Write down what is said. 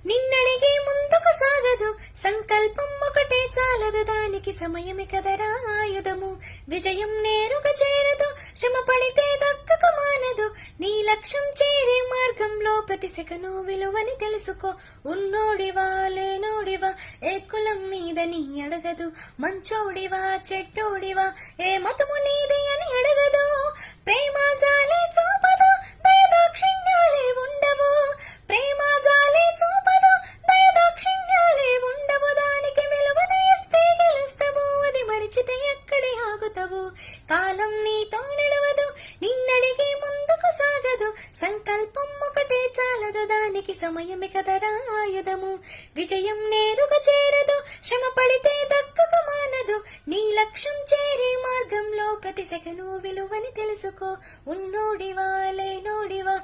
నిన్నడిగే ముందుకు సాగదు, సంకల్పం ఒకటే చాలదు, దానికి సమయమే కదరా ఆయుధము. విజయం నేరుగా చేరదు, శ్రమ పడితే దక్కక మానదు. నీ లక్ష్యం చేరే మార్గంలో ప్రతి సెకను విలువని తెలుసుకో. ఉన్నోడివా లేనోడివా, ఏ కులం నీదని అడగదు. మంచోడివా చెడ్డోడివా, ఏ మతము నీది అని అడగదు. ప్రేమ జాలే చూపదు, దయదాక్షిణ్యాలే ఉండవు. ప్రేమ జాలే చూపదు, దయదాక్షిణ్యాలే ఉండవు. దానికి విలువను ఇస్తే గెలుస్తావు, అది మరిచితే అక్కడే ఆగుతావు. కాలం నీతో నడవదు, నిన్నడిగే ముందుకు సాగదు. సంకల్పం ఒకటే చాలదు, దానికి సమయమే కదరా ఆయుధము. విజయం నేరుగా చేరదు, శ్రమ పడితే దక్కక మానదు. నీ లక్ష్యం చేరే మార్గంలో ప్రతి సెకను విలువని తెలుసుకో. ఉన్నోడివా లేనోడివా,